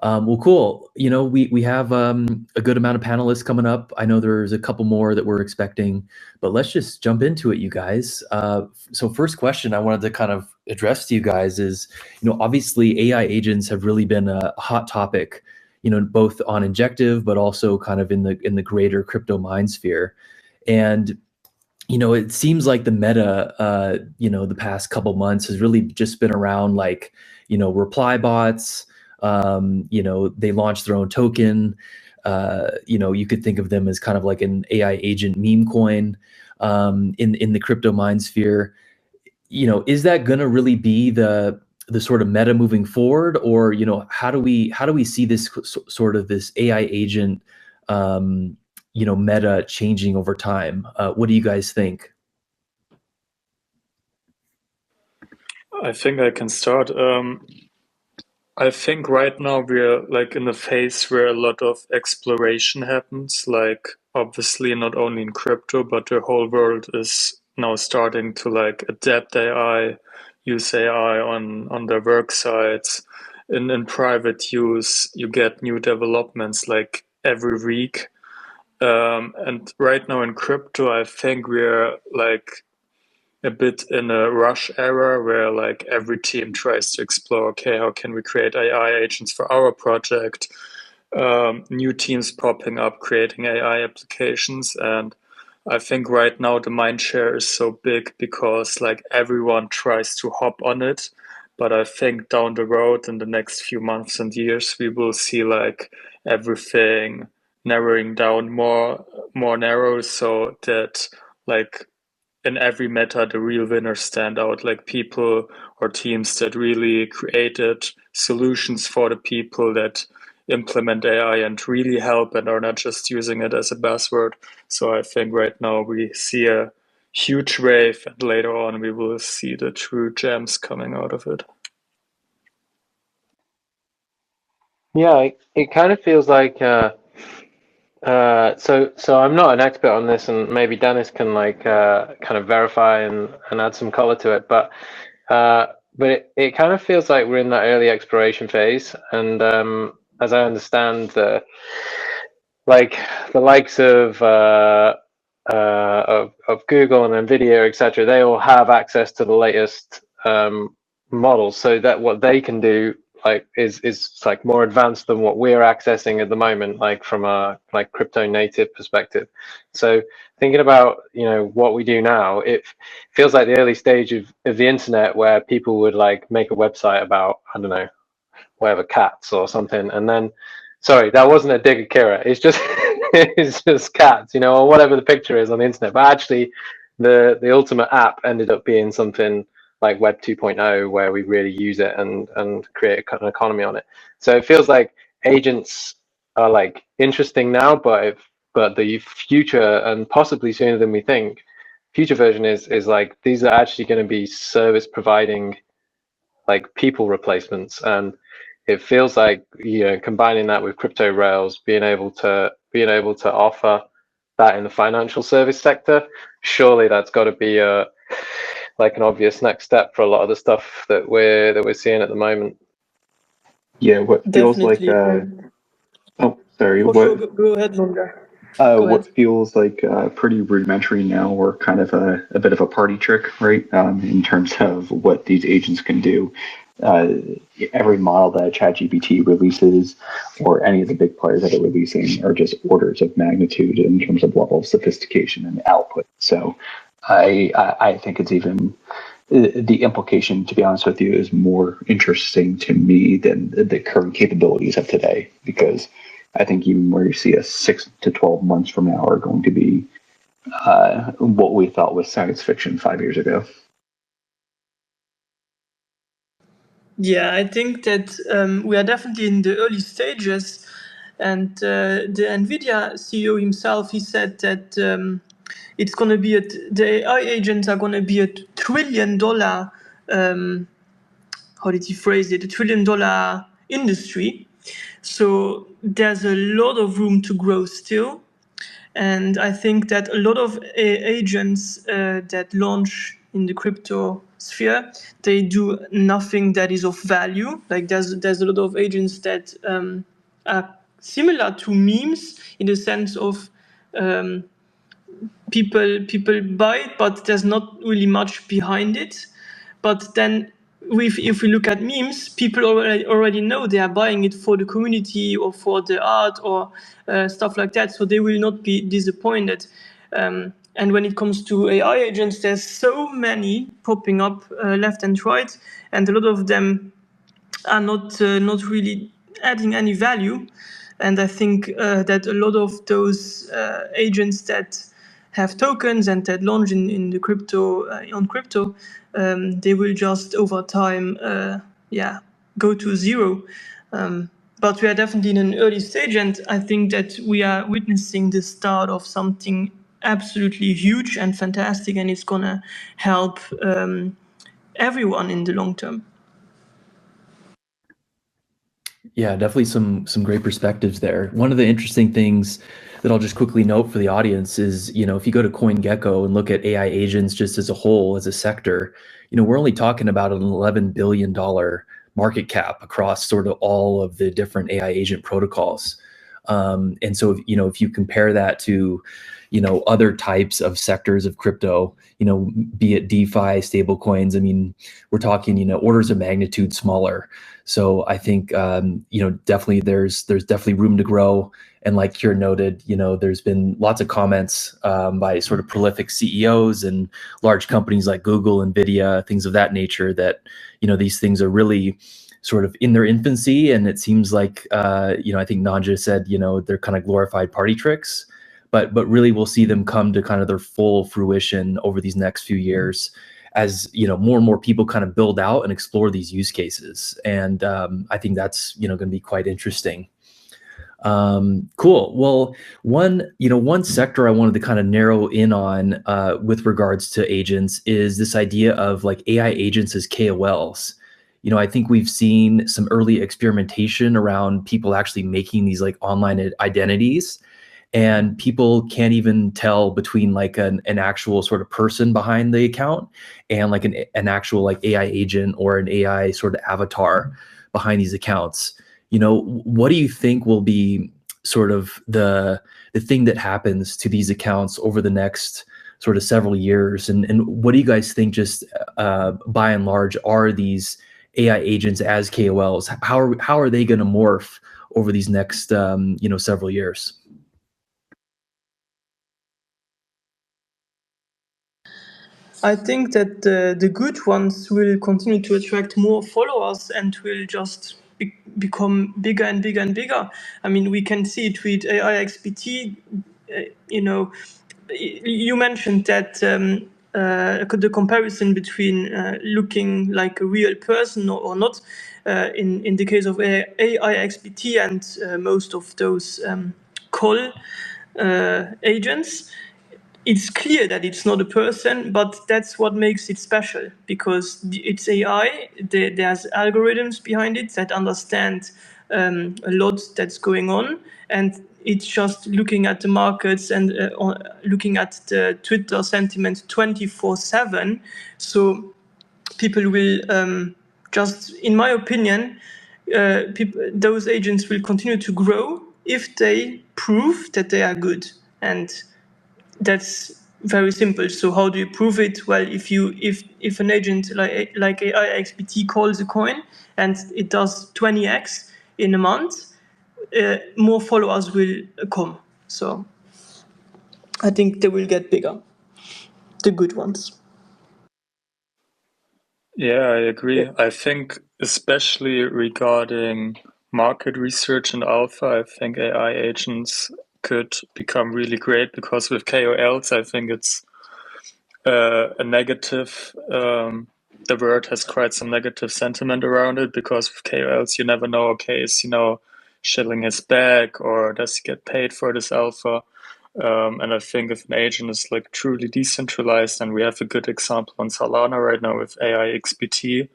Well, cool. We have a good amount of panelists coming up. I know there's a couple more that we're expecting, but let's just jump into it, you guys. So first question I wanted to kind of address to you guys is, obviously AI agents have really been a hot topic, both on Injective, but also kind of in the greater crypto mind sphere. And it seems like the meta, the past couple months has really just been around like, reply bots. They launched their own token. You could think of them as kind of like an AI agent meme coin in the crypto mind sphere. Is that going to really be the sort of meta moving forward, or how do we see this sort of this AI agent meta changing over time? What do you guys think? I think I can start. I think right now we're like in a phase where a lot of exploration happens. Like obviously not only in crypto, but the whole world is now starting to like adapt AI, use AI on their work sites. In private use, you get new developments like every week. And right now in crypto, I think we're like a bit in a rush era where like every team tries to explore, okay, how can we create AI agents for our project? New teams popping up, creating AI applications. And I think right now the mind share is so big because like everyone tries to hop on it. But I think down the road in the next few months and years, we will see like everything narrowing down more narrow so that like in every meta, the real winners stand out, like people or teams that really created solutions for the people that implement AI and really help and are not just using it as a buzzword. So I think right now we see a huge wave, and later on we will see the true gems coming out of it. Yeah, it kind of feels like so I'm not an expert on this, and maybe Dennis can like kind of verify and add some color to it, but it kind of feels like we're in that early exploration phase, and as I understand, the likes of Google and Nvidia, etc., they all have access to the latest models, so that what they can do like is like more advanced than what we're accessing at the moment, like from a like crypto native perspective. So thinking about what we do now, it feels like the early stage of the internet where people would like make a website about, I don't know, whatever, cats or something, and then sorry, that wasn't a dig at Kira, it's just it's just cats, or whatever the picture is on the internet, but actually the ultimate app ended up being something like Web 2.0, where we really use it and create an economy on it. So it feels like agents are like interesting now, but the future, and possibly sooner than we think, future version is like these are actually going to be service providing like people replacements. And it feels like combining that with crypto rails, being able to offer that in the financial service sector, surely that's got to be a like an obvious next step for a lot of the stuff that we're seeing at the moment. Yeah, what feels Definitely. like oh, sorry. For sure, go ahead, Nonja. What feels like pretty rudimentary now, or kind of a bit of a party trick, right? In terms of what these agents can do. Every model that ChatGPT releases, or any of the big players that are releasing, are just orders of magnitude in terms of level of sophistication and output. So I think it's even the implication, to be honest with you, is more interesting to me than the current capabilities of today, because I think even where you see us 6 to 12 months from now are going to be what we thought was science fiction 5 years ago. Yeah, I think that we are definitely in the early stages, and the Nvidia CEO himself, he said that it's going to be the AI agents are going to be $1 trillion. How did he phrase it? $1 trillion industry. So there's a lot of room to grow still. And I think that a lot of agents that launch in the crypto sphere, they do nothing that is of value. Like there's a lot of agents that are similar to memes in the sense of people buy it, but there's not really much behind it. But then if we look at memes, people already know they are buying it for the community or for the art or stuff like that, so they will not be disappointed. And when it comes to AI agents, there's so many popping up left and right, and a lot of them are not really adding any value. And I think that a lot of those agents that have tokens and that launch in the crypto on crypto, they will just over time, go to zero. But we are definitely in an early stage, and I think that we are witnessing the start of something absolutely huge and fantastic, and it's gonna help everyone in the long term. Yeah, definitely some great perspectives there. One of the interesting things that I'll just quickly note for the audience is, if you go to CoinGecko and look at AI agents just as a whole, as a sector, we're only talking about an $11 billion market cap across sort of all of the different AI agent protocols. And so, if you compare that to, other types of sectors of crypto, be it DeFi, stable coins, we're talking, orders of magnitude smaller. So I think, definitely there's definitely room to grow. And like Kieran noted, there's been lots of comments by sort of prolific CEOs and large companies like Google, NVIDIA, things of that nature that, these things are really sort of in their infancy. And it seems like, I think Nonja said, they're kind of glorified party tricks, but really we'll see them come to kind of their full fruition over these next few years as, more and more people kind of build out and explore these use cases. And I think that's, going to be quite interesting. Cool. Well, one sector I wanted to kind of narrow in on with regards to agents is this idea of like AI agents as KOLs. I think we've seen some early experimentation around people actually making these like online identities, and people can't even tell between like an actual sort of person behind the account and like an actual like AI agent or an AI sort of avatar behind these accounts. What do you think will be sort of the thing that happens to these accounts over the next sort of several years? And what do you guys think just by and large are these AI agents as KOLs? How are they going to morph over these next several years? I think that the good ones will continue to attract more followers and will just become bigger and bigger and bigger. We can see it with AI XPT. You mentioned that the comparison between looking like a real person or not. In the case of AI XPT and most of those call agents, it's clear that it's not a person, but that's what makes it special, because it's AI. There's algorithms behind it that understand a lot that's going on, and it's just looking at the markets and looking at the Twitter sentiment 24/7. So people will just, in my opinion, those agents will continue to grow if they prove that they are good. And that's very simple. So how do you prove it? Well, if an agent like AI XPT calls a coin and it does 20x in a month, more followers will come. So I think they will get bigger, the good ones. Yeah, I agree. I think especially regarding market research and alpha, I think AI agents could become really great, because with KOLs, I think it's a negative. The word has quite some negative sentiment around it, because with KOLs, you never know, okay, is shilling his bag, or does he get paid for this alpha? And I think if an agent is like truly decentralized, and we have a good example on Solana right now with AI XPT,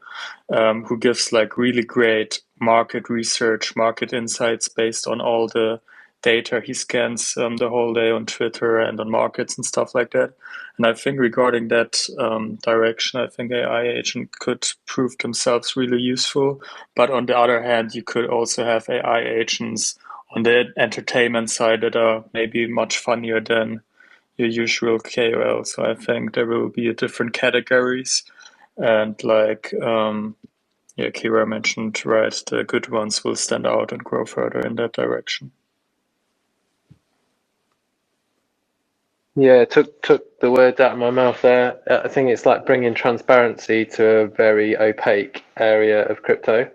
who gives like really great market research, market insights based on all the data he scans the whole day on Twitter and on markets and stuff like that. And I think regarding that direction, I think AI agent could prove themselves really useful. But on the other hand, you could also have AI agents on the entertainment side that are maybe much funnier than your usual KOL. So I think there will be different categories, and like Kira mentioned, right, the good ones will stand out and grow further in that direction. Yeah, took the words out of my mouth there. I think it's like bringing transparency to a very opaque area of crypto,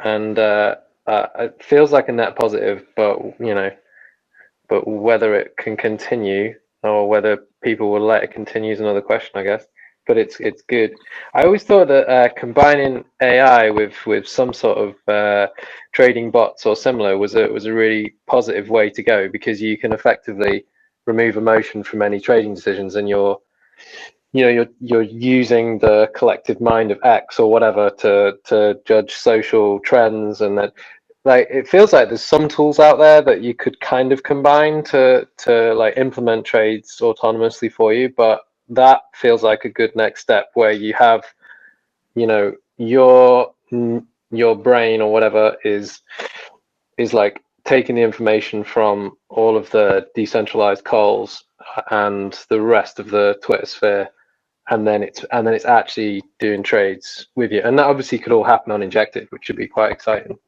and it feels like a net positive. But but whether it can continue or whether people will let it continue is another question, I guess. But it's good. I always thought that combining AI with some sort of trading bots or similar was a really positive way to go, because you can effectively remove emotion from any trading decisions, and you're using the collective mind of X or whatever to judge social trends, and that, like, it feels like there's some tools out there that you could kind of combine to like implement trades autonomously for you, but that feels like a good next step, where you have your brain or whatever is like taking the information from all of the decentralized calls and the rest of the Twitter sphere, and then it's actually doing trades with you, and that obviously could all happen on Injective, which should be quite exciting.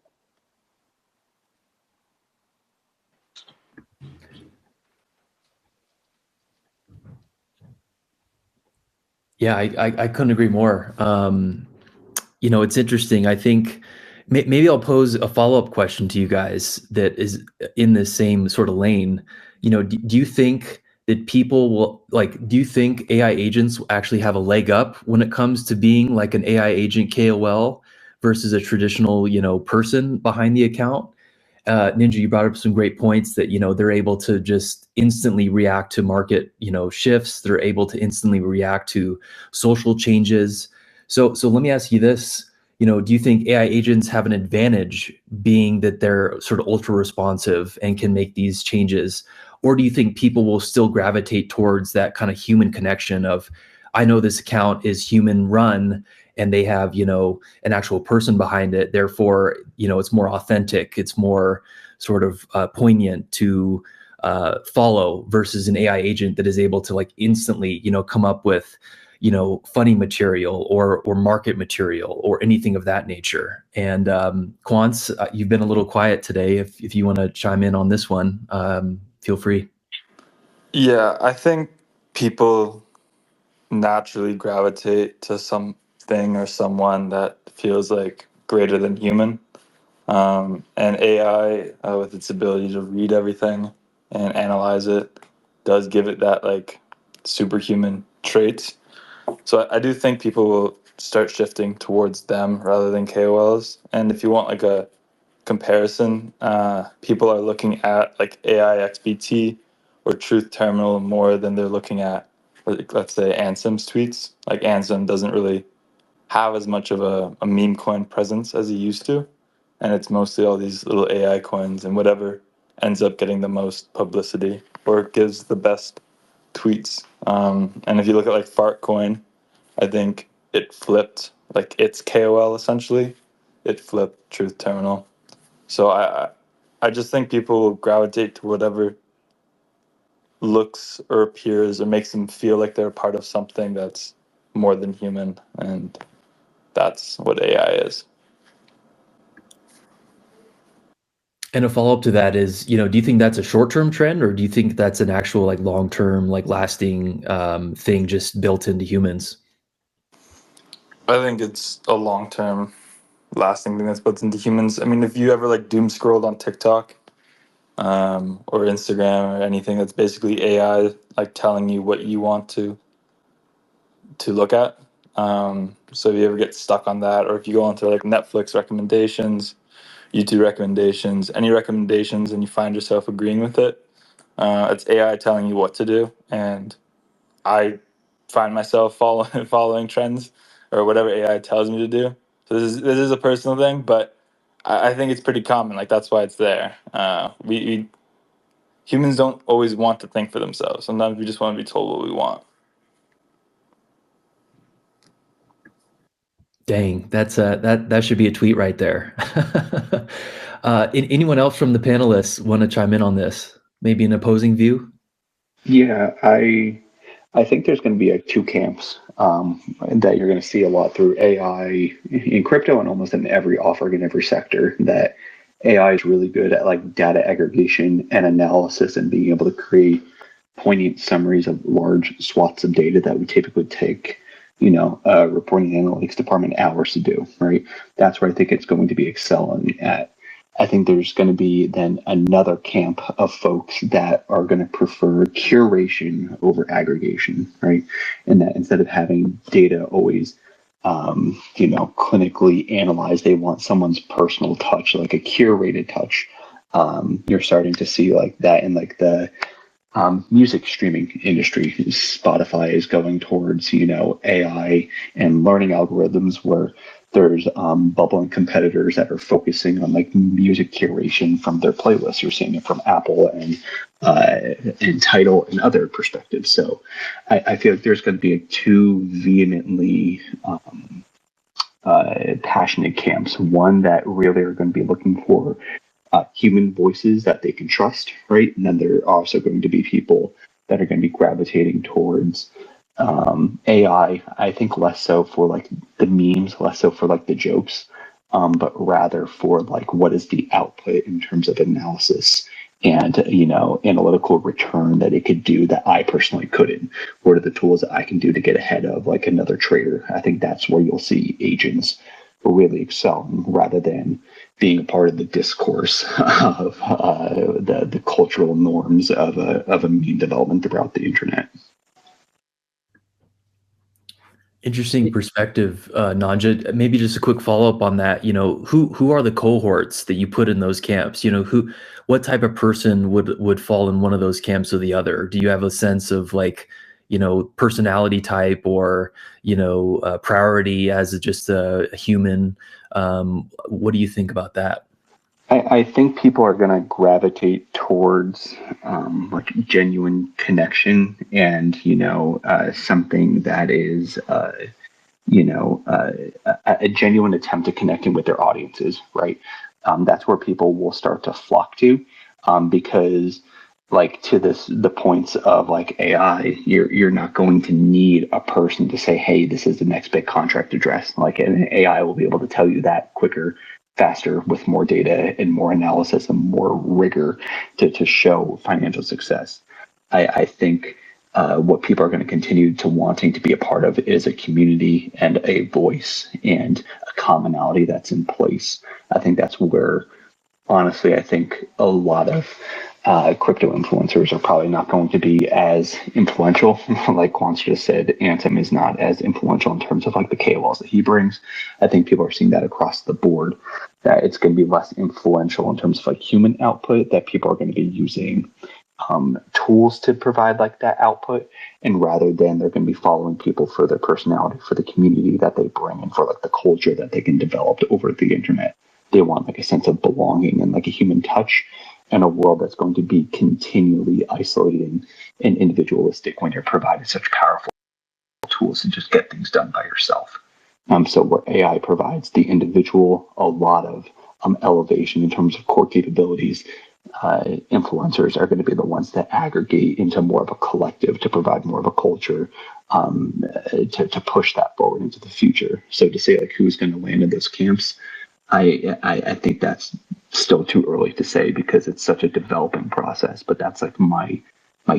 Yeah, I couldn't agree more. It's interesting. I think maybe I'll pose a follow-up question to you guys that is in the same sort of lane. Do you think that people will, like, do you think AI agents actually have a leg up when it comes to being like an AI agent KOL versus a traditional, person behind the account? Ninja, you brought up some great points that, they're able to just instantly react to market, shifts. They're able to instantly react to social changes. So let me ask you this, do you think AI agents have an advantage being that they're sort of ultra responsive and can make these changes? Or do you think people will still gravitate towards that kind of human connection of, I know this account is human run and they have, an actual person behind it. Therefore, it's more authentic. It's more sort of poignant to follow versus an AI agent that is able to like instantly, come up with, funny material or market material or anything of that nature. And Quants, you've been a little quiet today. If you want to chime in on this one, feel free. Yeah, I think people naturally gravitate to something or someone that feels like greater than human. And AI, with its ability to read everything and analyze it, does give it that like superhuman traits. So I do think people will start shifting towards them rather than KOLs. And if you want like a comparison, people are looking at like AI XBT or Truth Terminal more than they're looking at, like, let's say, Ansem's tweets. Like Ansem doesn't really have as much of a meme coin presence as he used to, and it's mostly all these little AI coins and whatever ends up getting the most publicity or gives the best tweets. And if you look at like Fartcoin, I think it flipped like its KOL essentially. It flipped Truth Terminal. So I just think people will gravitate to whatever looks or appears or makes them feel like they're a part of something that's more than human, and that's what AI is. And a follow-up to that is, do you think that's a short-term trend, or do you think that's an actual like long-term, like lasting thing just built into humans? I think it's a long-term lasting thing that's built into humans. I mean, if you ever like doom scrolled on TikTok or Instagram or anything, that's basically AI like telling you what you want to look at. So if you ever get stuck on that, or if you go onto like Netflix recommendations, YouTube recommendations, any recommendations, and you find yourself agreeing with it, it's AI telling you what to do. And I find myself following trends or whatever AI tells me to do. So this is a personal thing, but I think it's pretty common. Like that's why it's there. We humans don't always want to think for themselves. Sometimes we just want to be told what we want. Dang, that's that should be a tweet right there. Anyone else from the panelists want to chime in on this? Maybe an opposing view? Yeah, I think there's going to be two camps that you're going to see a lot through AI in crypto and almost in every offering in every sector. That AI is really good at like data aggregation and analysis and being able to create poignant summaries of large swaths of data that would typically take, reporting analytics department hours to do. Right. That's where I think it's going to be excelling at. I think there's going to be then another camp of folks that are going to prefer curation over aggregation, right? And that instead of having data always, clinically analyzed, they want someone's personal touch, like a curated touch. You're starting to see like that in like the music streaming industry. Spotify is going towards, AI and learning algorithms where there's bubbling competitors that are focusing on like music curation from their playlists. You're seeing it from Apple and Tidal and other perspectives. So I feel like there's going to be two vehemently passionate camps. One that really are going to be looking for human voices that they can trust, right? And then there are also going to be people that are going to be gravitating towards AI. I think less so for like the memes, less so for like the jokes, but rather for like what is the output in terms of analysis and analytical return that it could do that I personally couldn't. What are the tools that I can do to get ahead of like another trader? I think that's where you'll see agents really excelling rather than being a part of the discourse of the cultural norms of a meme development throughout the internet. Interesting perspective, Nonja. Maybe just a quick follow up on that. Who are the cohorts that you put in those camps? What type of person would fall in one of those camps or the other? Do you have a sense of like, personality type or priority as just a human? What do you think about that? I think people are going to gravitate towards like genuine connection and something that is a genuine attempt to connecting with their audiences, right? That's where people will start to flock to, because like to the points of like AI, you're not going to need a person to say, hey, this is the next big contract address. Like an AI will be able to tell you that quicker, faster, with more data and more analysis and more rigor to show financial success. I think what people are going to continue to wanting to be a part of is a community and a voice and a commonality that's in place. I think that's where, honestly, I think a lot of crypto influencers are probably not going to be as influential. Like Quants just said, Anthem is not as influential in terms of like the KOLs that he brings. I think people are seeing that across the board, that it's going to be less influential in terms of like human output, that people are going to be using tools to provide like that output, and rather than they're going to be following people for their personality, for the community that they bring, and for like the culture that they can develop over the internet. They want like a sense of belonging and like a human touch in a world that's going to be continually isolating and individualistic when you're provided such powerful tools to just get things done by yourself. So where AI provides the individual a lot of elevation in terms of core capabilities, influencers are going to be the ones that aggregate into more of a collective to provide more of a culture, to push that forward into the future. So to say like who's going to land in those camps, I think that's still too early to say because it's such a developing process. But that's like my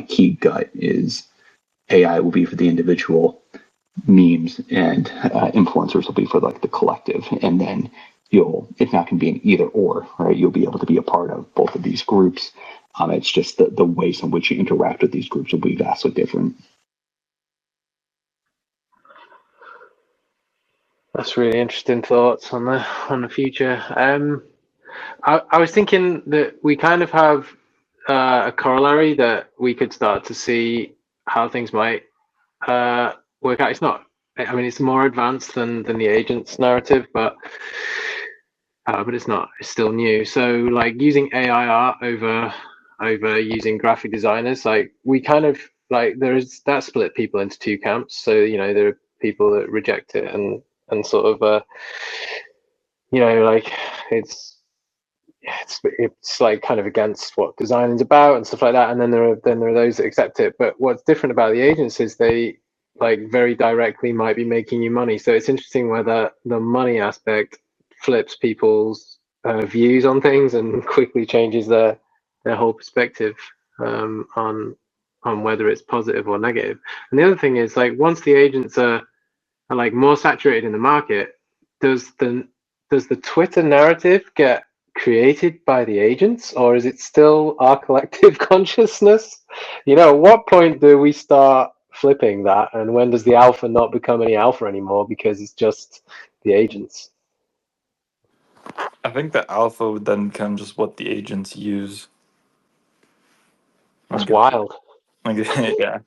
key gut is AI will be for the individual, memes and influencers will be for like the collective, and then it's not going to be an either or, right? You'll be able to be a part of both of these groups. It's just the ways in which you interact with these groups will be vastly different. That's really interesting thoughts on the future. I was thinking that we kind of have a corollary that we could start to see how things might work out. It's not. I mean, it's more advanced than the agent's narrative, but it's not. It's still new. So, like using AI art over over using graphic designers. Like we kind of like that split people into two camps. So there are people that reject it and sort of like it's like kind of against what design is about and stuff like that. And then there are those that accept it. But what's different about the agents is they like very directly might be making you money. So it's interesting whether the money aspect flips people's views on things and quickly changes their whole perspective on whether it's positive or negative. And the other thing is, like, once the agents are like more saturated in the market, does the Twitter narrative get created by the agents, or is it still our collective consciousness? At what point do we start flipping that, and when does the alpha not become any alpha anymore because it's just the agents? I think the alpha would then become just what the agents use. That's wild. Like, yeah.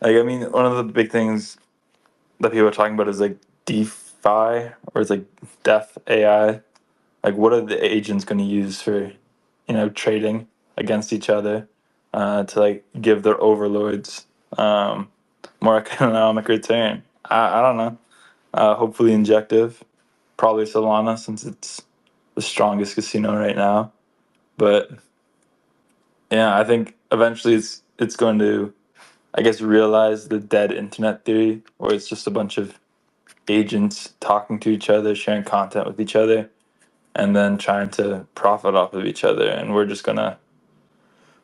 Like, I mean, one of the big things that people are talking about is like DeFi, or it's like Def AI. Like, what are the agents going to use for, trading against each other to like give their overlords more economic return? I don't know. Hopefully Injective, probably Solana since it's the strongest casino right now. But yeah, I think eventually it's going to, I guess, realize the dead internet theory, where it's just a bunch of agents talking to each other, sharing content with each other, and then trying to profit off of each other. And we're just gonna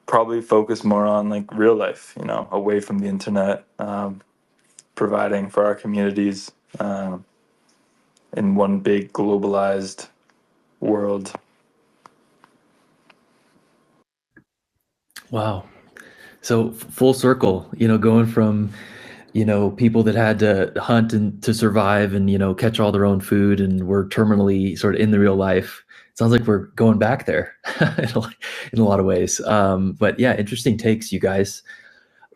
probably focus more on like real life, away from the internet, providing for our communities in one big globalized world. Wow. So full circle, going from, people that had to hunt and to survive and, catch all their own food and were terminally sort of in the real life. It sounds like we're going back there in a lot of ways. But yeah, interesting takes, you guys.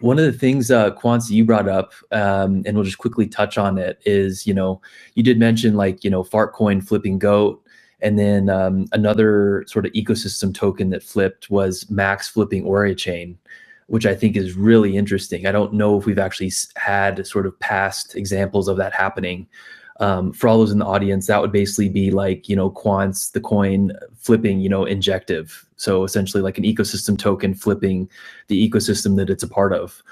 One of the things, Quants, you brought up, and we'll just quickly touch on it, is, you did mention like, Fartcoin flipping GOAT. And then another sort of ecosystem token that flipped was Max flipping Chain, which I think is really interesting. I don't know if we've actually had sort of past examples of that happening. For all those in the audience, that would basically be like, Quants, the coin, flipping, Injective. So essentially like an ecosystem token flipping the ecosystem that it's a part of.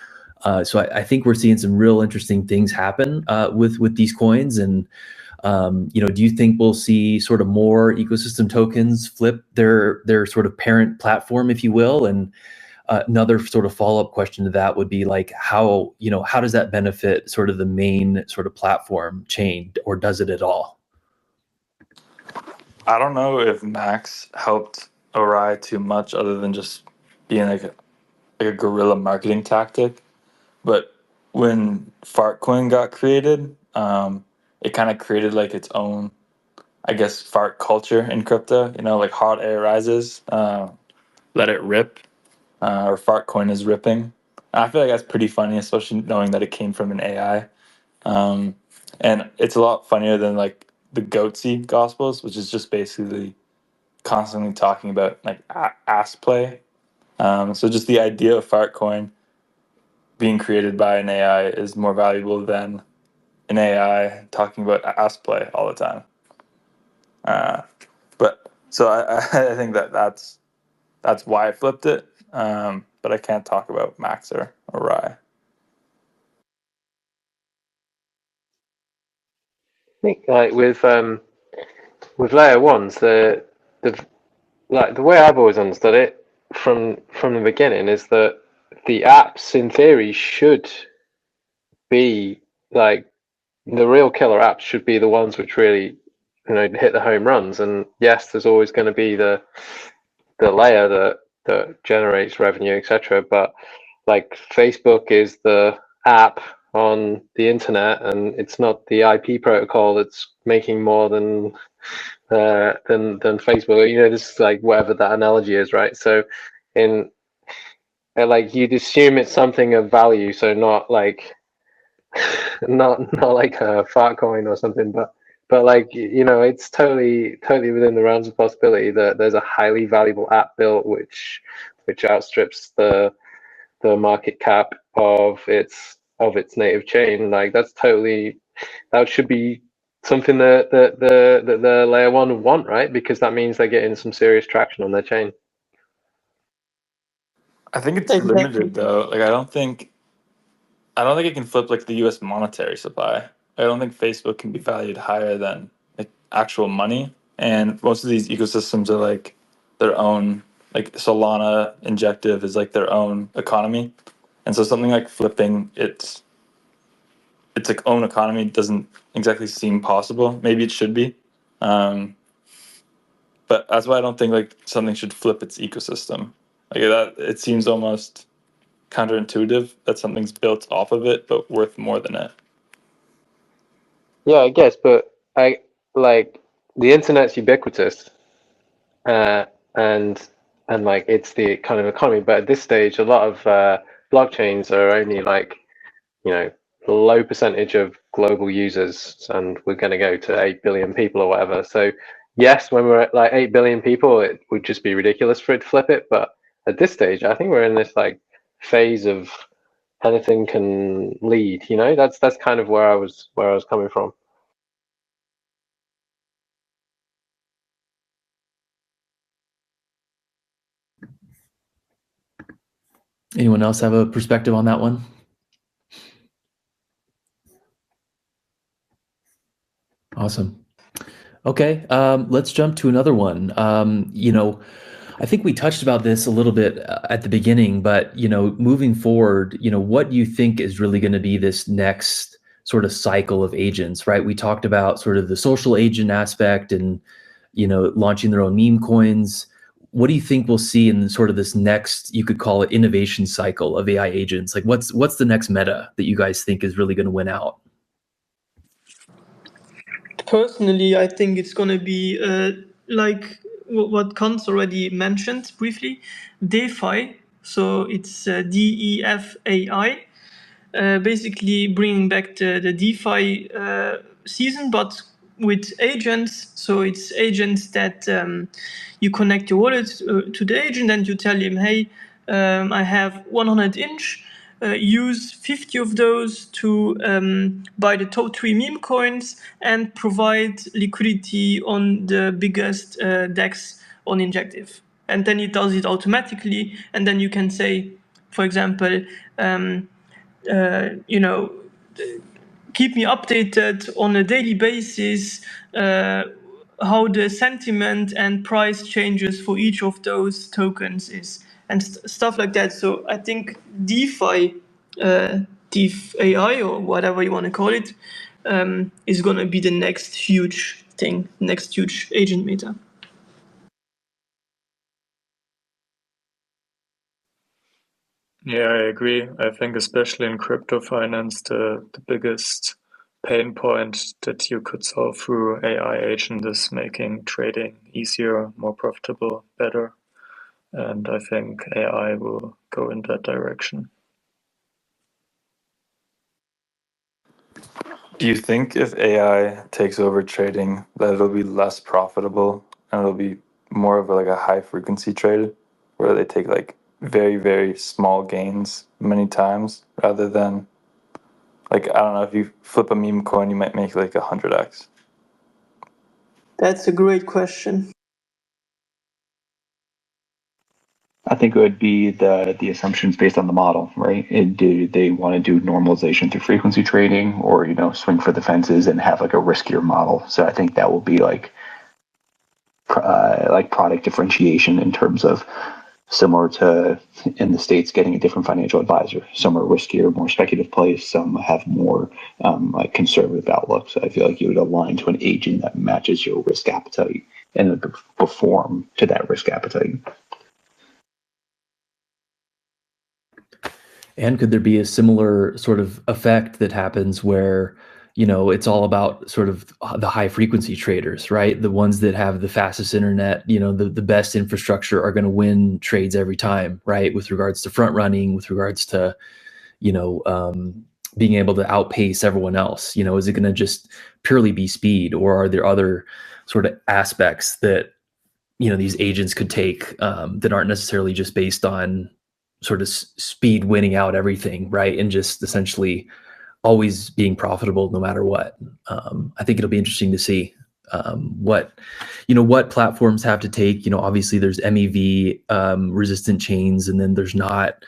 So I think we're seeing some real interesting things happen with these coins. And, do you think we'll see sort of more ecosystem tokens flip their sort of parent platform, if you will? And another sort of follow-up question to that would be like, how does that benefit sort of the main sort of platform chain, or does it at all? I don't know if Max helped Ori too much, other than just being like a guerrilla marketing tactic. But when Fartcoin got created, it kind of created like its own, I guess, fart culture in crypto. Like hot air rises, let it rip, or Fartcoin is ripping. And I feel like that's pretty funny, especially knowing that it came from an AI. And it's a lot funnier than like the Goatsy Gospels, which is just basically constantly talking about like ass play. So just the idea of Fartcoin being created by an AI is more valuable than an AI talking about ass play all the time. But so I think that's why I flipped it. But I can't talk about Max or Rye. I think like with layer ones, the way I've always understood it from the beginning is that the apps in theory should be like the real killer apps should be the ones which really hit the home runs. And yes, there's always going to be the layer that generates revenue, etc. But like Facebook is the app on the internet, and it's not the IP protocol that's making more than Facebook. This is like whatever that analogy is, right? So in like you'd assume it's something of value, so not like not like a Fartcoin or something, but like it's totally within the realms of possibility that there's a highly valuable app built which which outstrips the market cap of its native chain. Like that should be something that the layer one would want, right? Because that means they're getting some serious traction on their chain. I think it's Exactly. limited though. Like I don't think it can flip like the US monetary supply. I don't think Facebook can be valued higher than like actual money. And most of these ecosystems are like their own, like Solana, Injective is like their own economy. And so something like flipping its like own economy doesn't exactly seem possible. Maybe it should be. But that's why I don't think like something should flip its ecosystem. Like that, it seems almost counterintuitive that something's built off of it but worth more than it. Yeah, I guess, but I like the internet's ubiquitous, and like it's the kind of economy. But at this stage, a lot of blockchains are only like, you know, low percentage of global users, and we're going to go to 8 billion people or whatever. So yes, when we're at like 8 billion people, it would just be ridiculous for it to flip it. But at this stage, I think we're in this like phase of anything can lead. You know, that's kind of where I was coming from. Anyone else have a perspective on that one? Awesome. Okay, let's jump to another one. I think we touched about this a little bit at the beginning, but moving forward, what do you think is really going to be this next sort of cycle of agents, right? We talked about sort of the social agent aspect and launching their own meme coins. What do you think we'll see in sort of this next, you could call it innovation cycle of AI agents? Like what's the next meta that you guys think is really going to win out? Personally, I think it's going to be like what Quants already mentioned briefly, DeFi. So it's DEFAI, basically bringing back the DeFi season, but with agents. So it's agents that you connect your wallet to the agent and you tell him, hey, I have 100 inch. Use 50 of those to buy the top 3 meme coins and provide liquidity on the biggest DEX on Injective. And then it does it automatically. And then you can say, for example, keep me updated on a daily basis how the sentiment and price changes for each of those tokens is, and stuff like that. So I think DeFi, AI or whatever you want to call it, is going to be the next huge thing, next huge agent meta. Yeah, I agree. I think especially in crypto finance, the biggest pain point that you could solve through AI agent is making trading easier, more profitable, better. And I think AI will go in that direction. Do you think if AI takes over trading that it'll be less profitable and it'll be more of like a high frequency trade where they take like very, very small gains many times rather than like, I don't know, if you flip a meme coin, you might make like 100x. That's a great question. I think it would be the assumptions based on the model, right? Do they want to do normalization through frequency trading, or swing for the fences and have like a riskier model? So I think that will be like product differentiation in terms of similar to in the States getting a different financial advisor. Some are riskier, more speculative plays. Some have more like conservative outlooks. So I feel like you would align to an agent that matches your risk appetite and perform to that risk appetite. And could there be a similar sort of effect that happens where, it's all about sort of the high frequency traders, right? The ones that have the fastest internet, the best infrastructure are going to win trades every time, right? With regards to front running, with regards to, being able to outpace everyone else. Is it going to just purely be speed, or are there other sort of aspects that, these agents could take that aren't necessarily just based on sort of speed winning out everything, right? And just essentially always being profitable no matter what. I think it'll be interesting to see what platforms have to take. Obviously there's MEV resistant chains, and then there's not.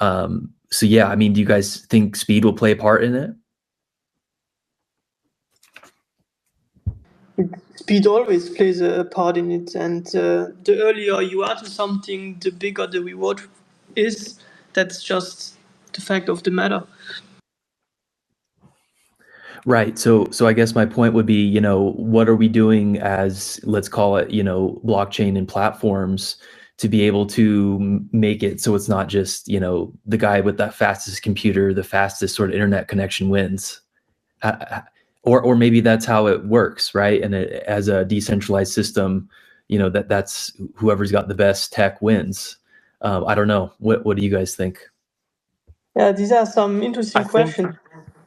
So yeah, I mean, do you guys think speed will play a part in it? Speed always plays a part in it, and the earlier you are to something, the bigger the reward is. That's just the fact of the matter. Right. So I guess my point would be, what are we doing as, let's call it, blockchain and platforms to be able to make it so it's not just, the guy with the fastest computer, the fastest sort of internet connection wins. Or maybe that's how it works, right? And as a decentralized system, that's whoever's got the best tech wins. I don't know. What do you guys think? Yeah, these are some interesting questions.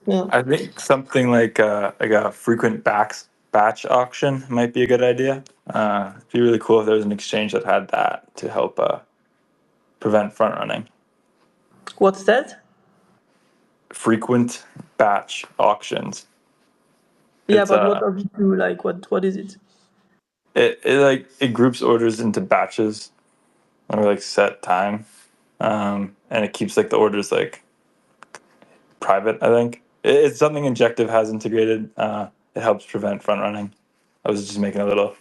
Yeah. I think something like a frequent batch auction might be a good idea. It'd be really cool if there was an exchange that had that to help prevent front running. What's that? Frequent batch auctions. Yeah, but what does it do? Like, what is it? It groups orders into batches or like set time, and it keeps like the orders like private. I think it's something Injective has integrated. It helps prevent front running. I was just making a little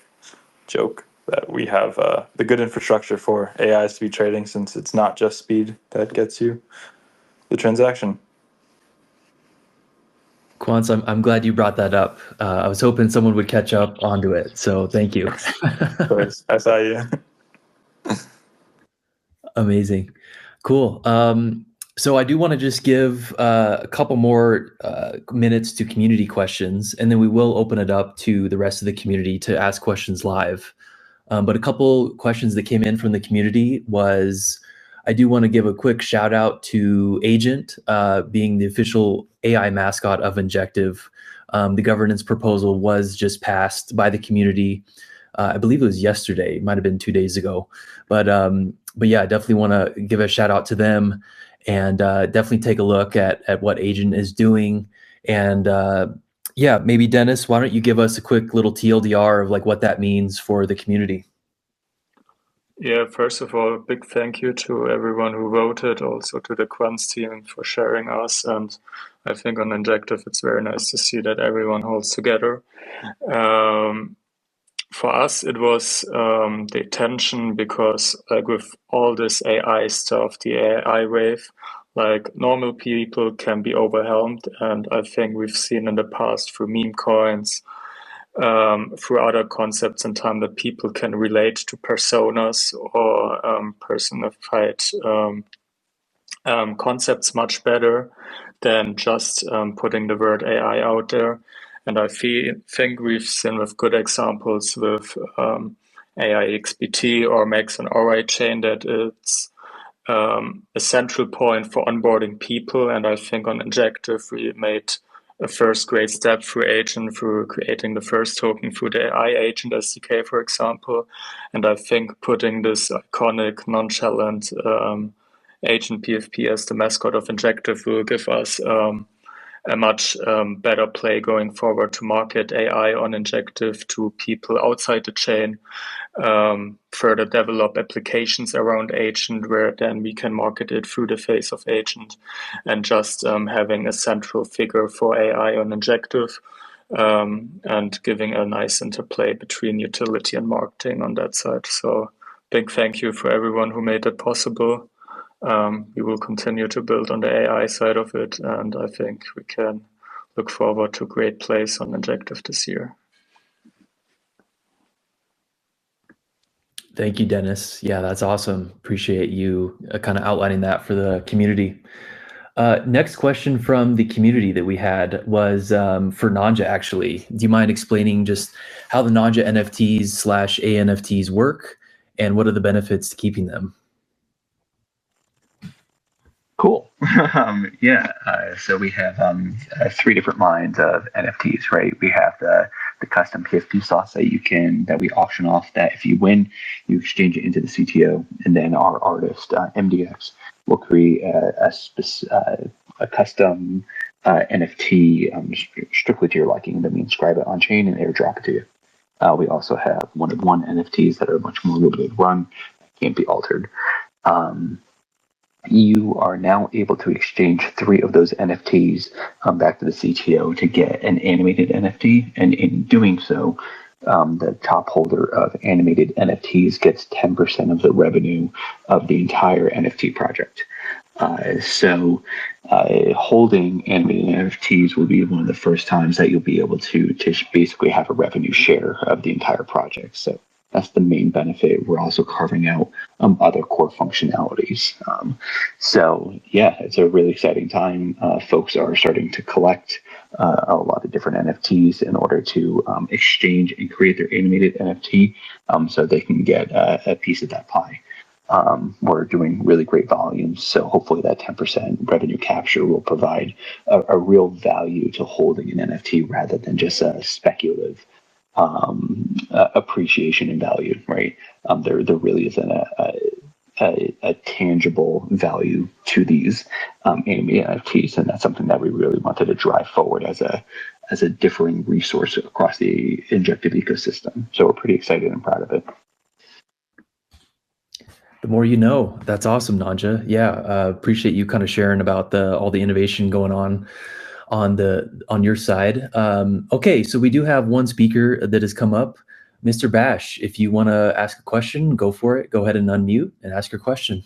joke that we have the good infrastructure for AIs to be trading, since it's not just speed that gets you the transaction. Quants, I'm glad you brought that up. I was hoping someone would catch up onto it, so thank you. Of course, I saw you. Amazing. Cool. So I do want to just give a couple more minutes to community questions, and then we will open it up to the rest of the community to ask questions live. But a couple questions that came in from the community was, I do want to give a quick shout out to Agent, being the official AI mascot of Injective. The governance proposal was just passed by the community. I believe it was yesterday, it might have been 2 days ago. But yeah, I definitely want to give a shout out to them, and definitely take a look at what Agent is doing. And yeah, maybe Dennis, why don't you give us a quick little TLDR of like what that means for the community? Yeah, first of all, a big thank you to everyone who voted, also to the Quants team for sharing us. And I think on Injective, it's very nice to see that everyone holds together. For us, it was the attention, because like with all this AI stuff, the AI wave, like normal people can be overwhelmed. And I think we've seen in the past through meme coins, through other concepts in time, that people can relate to personas or personified concepts much better than just putting the word AI out there. And I think we've seen with good examples with AIXBT or Max and Ori chain that it's a central point for onboarding people. And I think on Injective, we made a first great step through Agent, through creating the first token through the AI Agent SDK, for example. And I think putting this iconic, nonchalant Agent PFP as the mascot of Injective will give us a much better play going forward to market AI on Injective to people outside the chain, further develop applications around Agent where then we can market it through the face of Agent, and just having a central figure for AI on Injective, and giving a nice interplay between utility and marketing on that side. So big thank you for everyone who made that possible. We will continue to build on the AI side of it, and I think we can look forward to great plays on Injective this year. Thank you, Dennis. Yeah, that's awesome. Appreciate you kind of outlining that for the community. Next question from the community that we had was for Nonja, actually. Do you mind explaining just how the Nonja NFTs/ANFTs work, and what are the benefits to keeping them? Cool. So we have 3 different lines of NFTs, right? We have the custom PFP slots that we auction off. That if you win, you exchange it into the CTO, and then our artist MDX will create a custom NFT strictly to your liking, and then we inscribe it on chain and airdrop it to you. We also have one-of-one NFTs that are much more limited run, can't be altered. You are now able to exchange 3 of those NFTs back to the CTO to get an animated NFT, and in doing so, the top holder of animated NFTs gets 10% of the revenue of the entire NFT project. Holding animated NFTs will be one of the first times that you'll be able to basically have a revenue share of the entire project. So that's the main benefit. We're also carving out other core functionalities. It's a really exciting time. Folks are starting to collect a lot of different NFTs in order to exchange and create their animated NFT so they can get a piece of that pie. We're doing really great volumes, so hopefully that 10% revenue capture will provide a real value to holding an NFT rather than just a speculative appreciation in value, right? There really isn't a tangible value to these animated NFTs, and that's something that we really wanted to drive forward as a differing resource across the Injective ecosystem. So we're pretty excited and proud of it. The more you know. That's awesome, Nonja. Yeah, appreciate you kind of sharing about all the innovation going on your side. Okay, so we do have one speaker that has come up. Mr. Bash, if you want to ask a question, go for it. Go ahead and unmute and ask your question.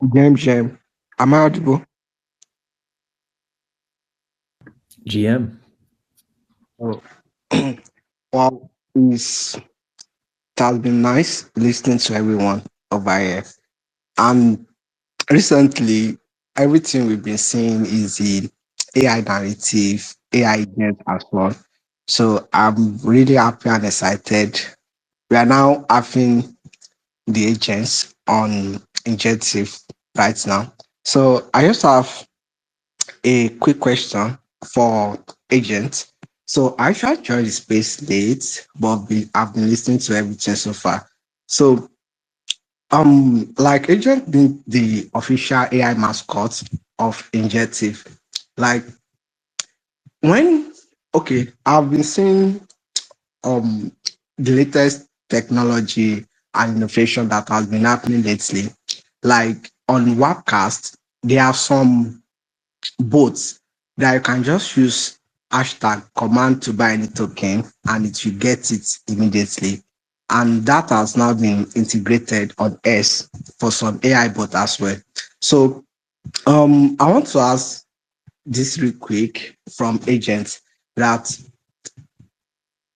GM, am I audible? GM. Oh. Well, it has been nice listening to everyone over here. And recently, everything we've been seeing is the AI narrative, AI agent as well. So I'm really happy and excited. We are now having the agents on Injective right now. So I just have a quick question for agents. So I actually joined the space late, but I've been listening to everything so far. So like agent being the official AI mascot of Injective, like when I've been seeing um the latest technology and innovation that has been happening lately. Like on Webcast, there are some bots that you can just use hashtag command to buy any token and it will get it immediately. And that has now been integrated on S for some AI bot as well. So I want to ask this real quick from agents that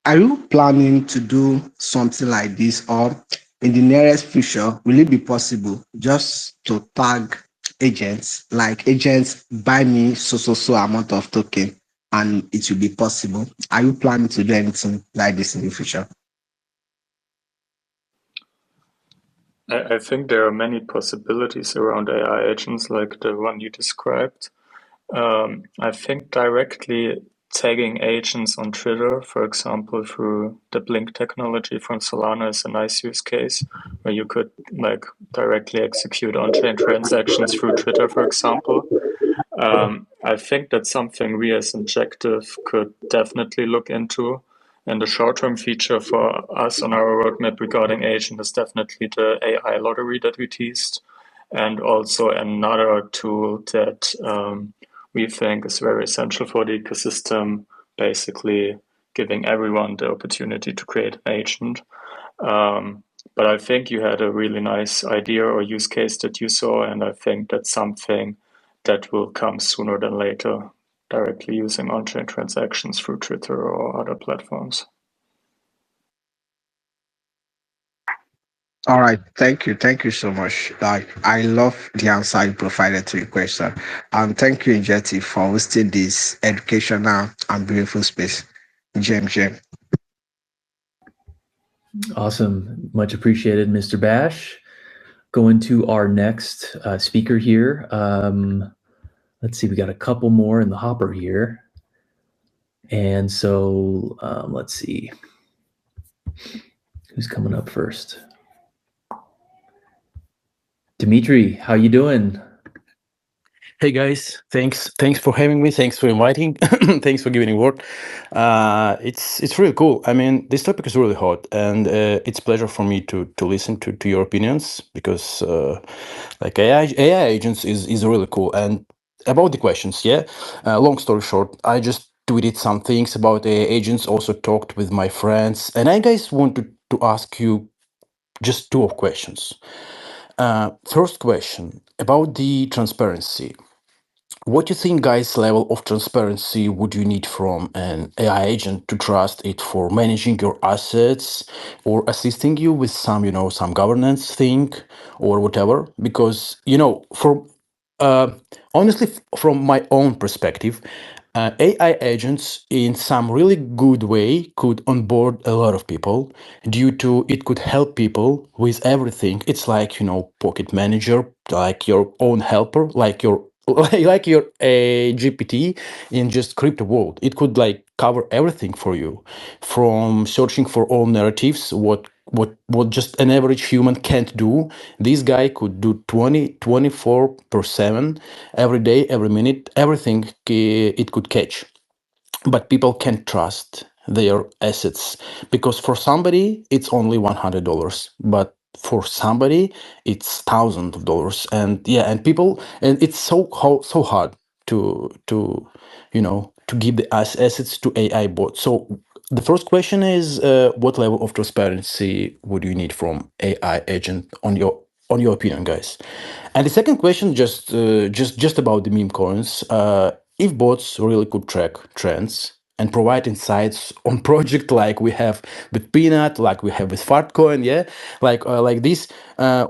are you planning to do something like this, or in the nearest future, will it be possible just to tag agents, like agents buy me so amount of token and it will be possible? Are you planning to do anything like this in the future? I think there are many possibilities around AI agents like the one you described. I think directly tagging agents on Twitter, for example, through the Blink technology from Solana is a nice use case where you could like directly execute on-chain transactions through Twitter, for example. I think that's something we as Injective could definitely look into. And the short-term feature for us on our roadmap regarding agent is definitely the AI lottery that we teased, and also another tool that we think is very essential for the ecosystem, basically giving everyone the opportunity to create an agent. But I think you had a really nice idea or use case that you saw, and I think that's something that will come sooner than later, directly using on-chain transactions through Twitter or other platforms. All right, thank you so much. Like, I love the answer you provided to your question, and thank you, Injective, for hosting this educational and beautiful space. James. Awesome. Much appreciated, Mr. Bash. Going to our next speaker here. Let's see, we got a couple more in the hopper here. And so let's see. Who's coming up first? Dimitri, how you doing? Hey guys, thanks for having me. Thanks for inviting. Thanks for giving a word. It's really cool. I mean, this topic is really hot, and it's pleasure for me to listen to your opinions because like AI agents is really cool. And about the questions, yeah. Long story short, I just tweeted some things about AI agents. Also talked with my friends, and I guys wanted to ask you just two of questions. First question about the transparency. What do you think, guys, level of transparency would you need from an AI agent to trust it for managing your assets or assisting you with some, some governance thing or whatever? Because, uh, honestly, from my own perspective, AI agents in some really good way could onboard a lot of people due to it could help people with everything. It's like, pocket manager, like your own helper, like your like your GPT in just crypto world. It could like cover everything for you, from searching for all narratives, what just an average human can't do. This guy could do 24/7 every day, every minute, everything it could catch. But people can't trust their assets because for somebody it's only $100, but for somebody it's thousands of dollars. And yeah, and people, and it's so hard to to give the assets to AI bots. So the first question is, what level of transparency would you need from AI agent on your opinion, guys? And the second question, just about the meme coins. If bots really could track trends and provide insights on project like we have with Peanut, like we have with Fartcoin, yeah, like this,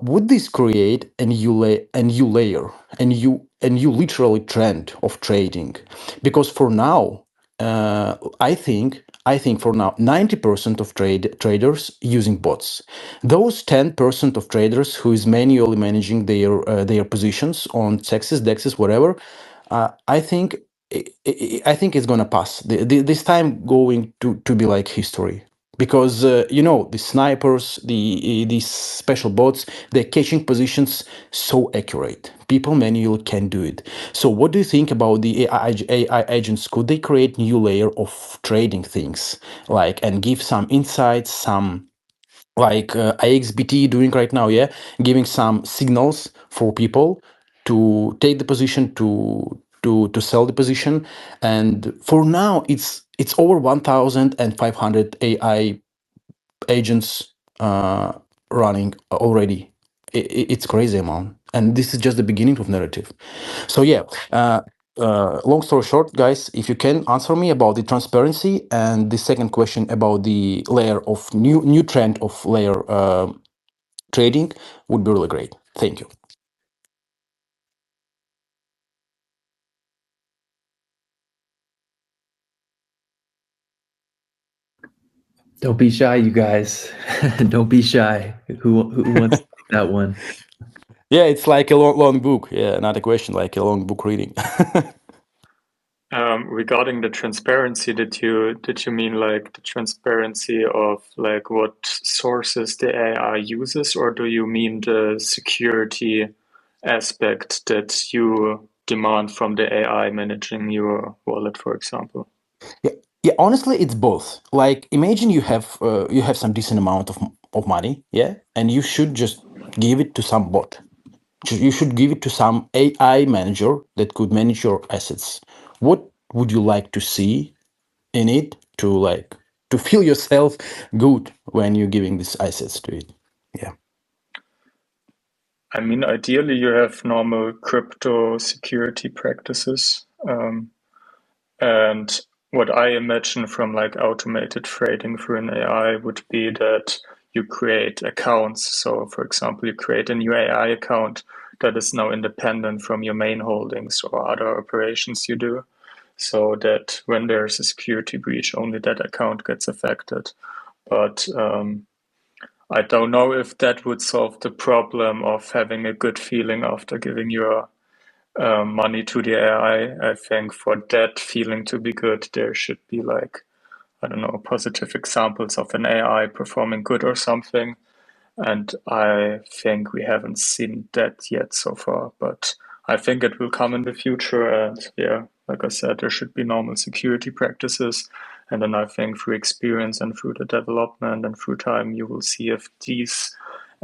would this create a new layer, a new literally trend of trading? Because for now, I think for now, 90% of traders using bots. Those 10% of traders who is manually managing their positions on sexes, dexes, whatever, I think I think it's gonna pass. This time going to be like history. Because the snipers, these special bots, they're catching positions so accurate. People manually can do it. So what do you think about the AI agents? Could they create new layer of trading things, like, and give some insights, some like IXBT doing right now, yeah, giving some signals for people to take the position, to sell the position. And for now, it's over 1,500 AI agents running already. It's crazy amount, and this is just the beginning of narrative. So yeah, long story short, guys, if you can answer me about the transparency and the second question about the layer of new trend of layer trading, would be really great. Thank you. Don't be shy, you guys. Don't be shy. Who wants to take that one? Yeah, it's like a long book. Yeah, not a question, like a long book reading. Regarding the transparency, did you mean like the transparency of like what sources the AI uses, or do you mean the security aspect that you demand from the AI managing your wallet, for example? Yeah, honestly, it's both. Like, imagine you have some decent amount of money, yeah, and you should just give it to some bot. You should give it to some AI manager that could manage your assets. What would you like to see in it to feel yourself good when you're giving these assets to it? Yeah. I mean, ideally, you have normal crypto security practices. And what I imagine from like automated trading through an AI would be that you create accounts. So, for example, you create a new AI account that is now independent from your main holdings or other operations you do, so that when there's a security breach, only that account gets affected. But I don't know if that would solve the problem of having a good feeling after giving your money to the AI. I think for that feeling to be good, there should be like, I don't know, positive examples of an AI performing good or something. And I think we haven't seen that yet so far, but I think it will come in the future. And yeah, like I said, there should be normal security practices. And then I think through experience and through the development and through time, you will see if these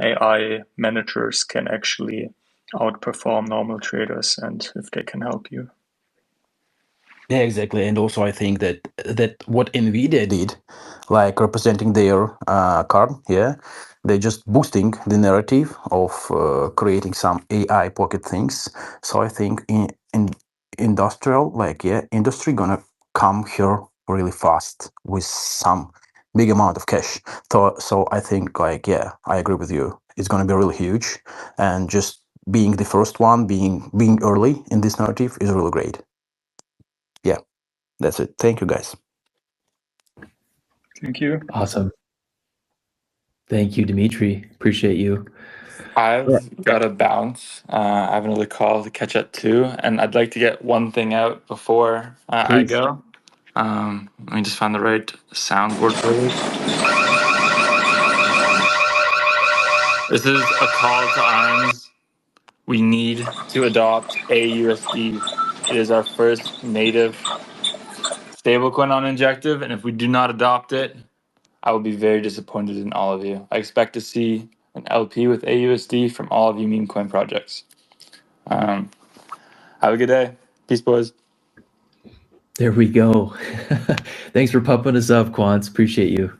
AI managers can actually outperform normal traders and if they can help you. Yeah, exactly. And also, I think that what Nvidia did, like representing their card, yeah, they're just boosting the narrative of creating some AI pocket things. So I think in industrial, like industry gonna come here really fast with some big amount of cash. So I think like I agree with you. It's gonna be really huge, and just being the first one, being early in this narrative is really great. Yeah, that's it. Thank you, guys. Thank you. Awesome. Thank you, Dimitri. Appreciate you. I've got to bounce. I have another call to catch at 2, and I'd like to get one thing out before I Please. go. Let me just find the right soundboard for this. This is a call to arms. We need to adopt AUSD. It is our first native stablecoin on Injective, and if we do not adopt it, I will be very disappointed in all of you. I expect to see an LP with AUSD from all of you meme coin projects. Have a good day. Peace, boys. There we go. Thanks for pumping us up, Quants. Appreciate you.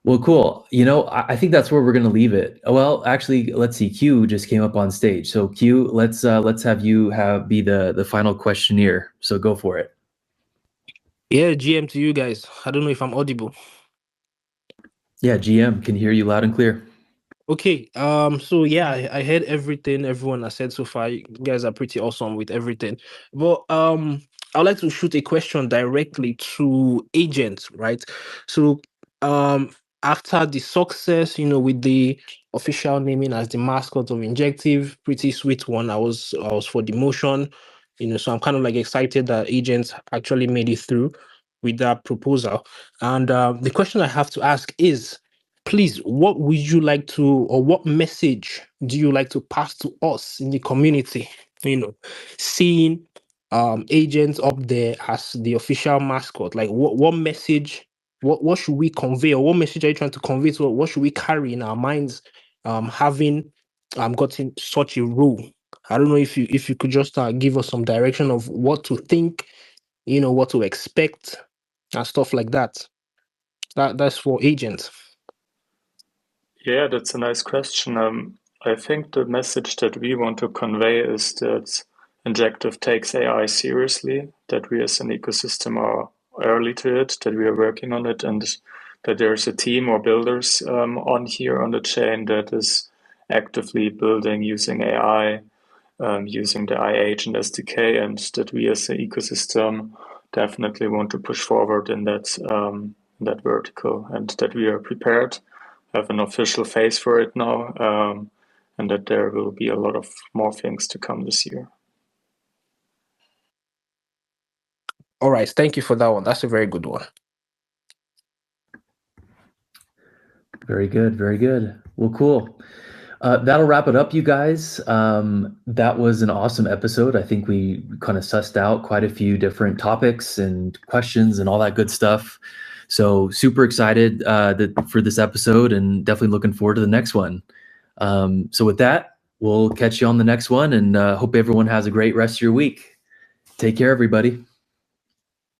Well, cool. You know, I think that's where we're going to leave it. Well, actually, let's see. Q just came up on stage. So Q, let's have you be the final questionnaire. So go for it. Yeah, GM to you guys. I don't know if I'm audible. Yeah, GM can hear you loud and clear. Okay. So yeah, I heard everything everyone has said so far. You guys are pretty awesome with everything. But I'd like to shoot a question directly to agents, right? So after the success, with the official naming as the mascot of Injective, pretty sweet one. I was for the motion, so I'm kind of like excited that agents actually made it through with that proposal. And the question I have to ask is, please, what would you like to, or what message do you like to pass to us in the community? Seeing agents up there as the official mascot, like what message, what should we convey, or what message are you trying to convey to us? What should we carry in our minds, having gotten such a role? I don't know if you could just give us some direction of what to think, what to expect, and stuff like that. That's for agents. Yeah, that's a nice question. I think the message that we want to convey is that Injective takes AI seriously, that we as an ecosystem are early to it, that we are working on it, and that there's a team or builders on here on the chain that is actively building using AI, using the iAgent SDK, and that we as an ecosystem definitely want to push forward in that vertical, and that we are prepared, have an official face for it now, and that there will be a lot of more things to come this year. All right, thank you for that one. That's a very good one. Very good, very good. Well, cool. That'll wrap it up, you guys. That was an awesome episode. I think we kind of sussed out quite a few different topics and questions and all that good stuff. So super excited for this episode, and definitely looking forward to the next one. So with that, we'll catch you on the next one, and hope everyone has a great rest of your week. Take care, everybody.